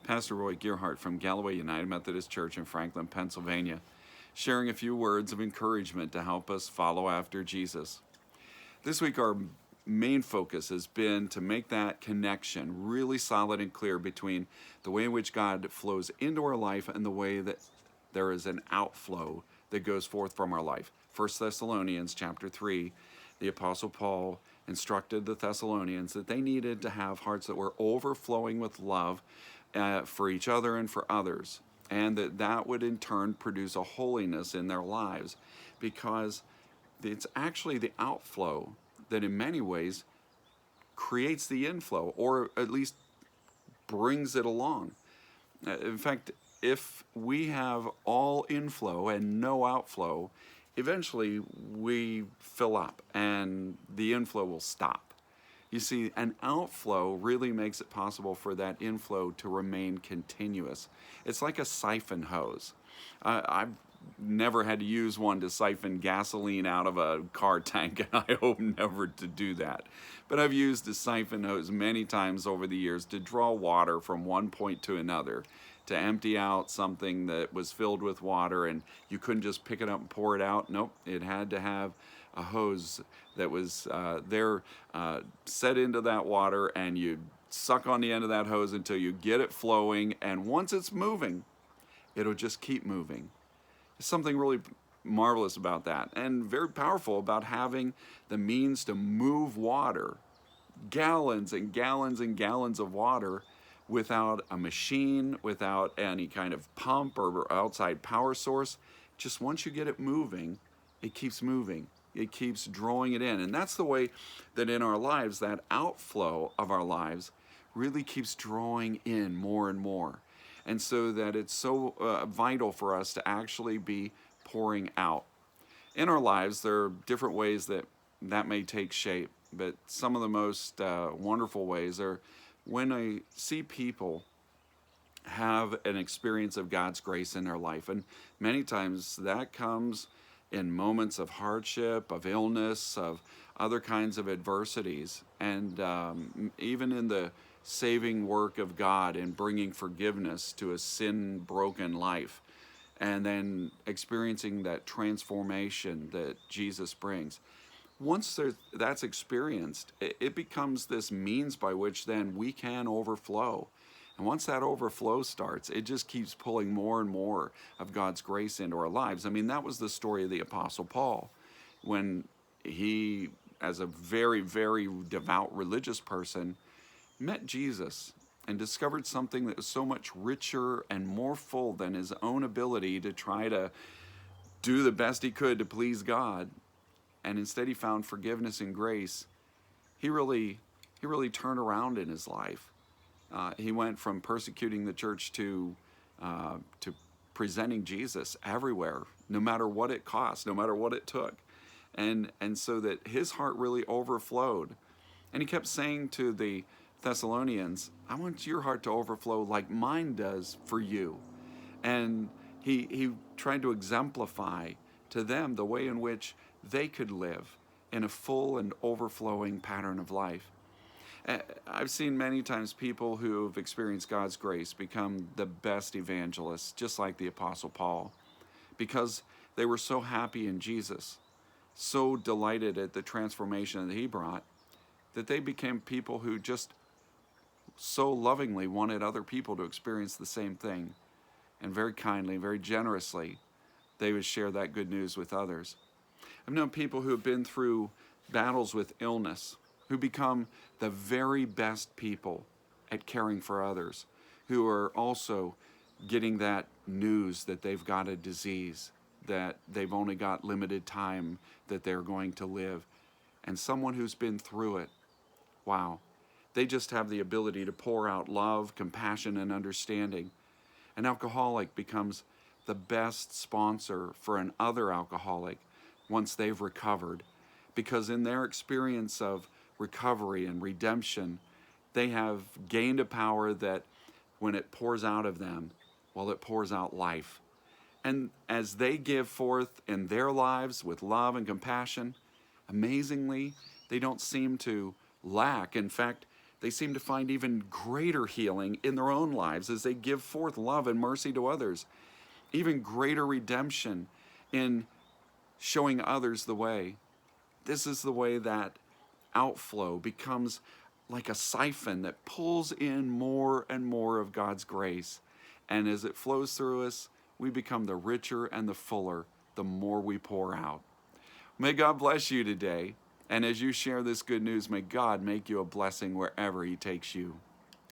Pastor Roy Gearhart from Galloway United Methodist Church in Franklin, Pennsylvania, sharing a few words of encouragement to help us follow after Jesus. This week, our main focus has been to make that connection really solid and clear between the way in which God flows into our life and the way that there is an outflow that goes forth from our life. 1 Thessalonians chapter 3, the Apostle Paul instructed the Thessalonians that they needed to have hearts that were overflowing with love for each other and for others, and that would in turn produce a holiness in their lives, because it's actually the outflow that in many ways creates the inflow, or at least brings it along. In fact, if we have all inflow and no outflow, eventually we fill up and the inflow will stop. You see, an outflow really makes it possible for that inflow to remain continuous. It's like a siphon hose. I've never had to use one to siphon gasoline out of a car tank, and I hope never to do that. But I've used a siphon hose many times over the years to draw water from one point to another, to empty out something that was filled with water, and you couldn't just pick it up and pour it out. Nope, it had to have a hose that was set into that water, and you suck on the end of that hose until you get it flowing, and once it's moving, it'll just keep moving. There's something really marvelous about that, and very powerful about having the means to move water, gallons and gallons and gallons of water, without a machine, without any kind of pump or outside power source. Just once you get it moving, it keeps moving. It keeps drawing it in. And that's the way that in our lives, that outflow of our lives really keeps drawing in more and more. And so that it's so vital for us to actually be pouring out. In our lives, there are different ways that may take shape, but some of the most wonderful ways are when I see people have an experience of God's grace in their life. And many times that comes in moments of hardship, of illness, of other kinds of adversities, and even in the saving work of God in bringing forgiveness to a sin-broken life, and then experiencing that transformation that Jesus brings. Once that's experienced, it becomes this means by which then we can overflow. And once that overflow starts, it just keeps pulling more and more of God's grace into our lives. I mean, that was the story of the Apostle Paul, when he, as a very, very devout religious person, met Jesus and discovered something that was so much richer and more full than his own ability to try to do the best he could to please God. And instead he found forgiveness and grace. He really turned around in his life. He went from persecuting the church to presenting Jesus everywhere, no matter what it cost, no matter what it took. And so that his heart really overflowed. And he kept saying to the Thessalonians, I want your heart to overflow like mine does for you. And he tried to exemplify to them the way in which they could live in a full and overflowing pattern of life. I've seen many times people who have experienced God's grace become the best evangelists, just like the Apostle Paul, because they were so happy in Jesus, so delighted at the transformation that he brought, that they became people who just so lovingly wanted other people to experience the same thing. And very kindly, very generously, they would share that good news with others. I've known people who have been through battles with illness, who become the very best people at caring for others, who are also getting that news that they've got a disease, that they've only got limited time that they're going to live. And someone who's been through it, wow, they just have the ability to pour out love, compassion, and understanding. An alcoholic becomes the best sponsor for an other alcoholic once they've recovered, because in their experience of recovery and redemption, they have gained a power that when it pours out of them, well, it pours out life. And as they give forth in their lives with love and compassion, amazingly, they don't seem to lack. In fact, They seem to find even greater healing in their own lives as they give forth love and mercy to others, even greater redemption in showing others the way. This is the way that outflow becomes like a siphon that pulls in more and more of God's grace. And as it flows through us, we become the richer and the fuller the more we pour out. May God bless you today. And as you share this good news, may God make you a blessing wherever He takes you.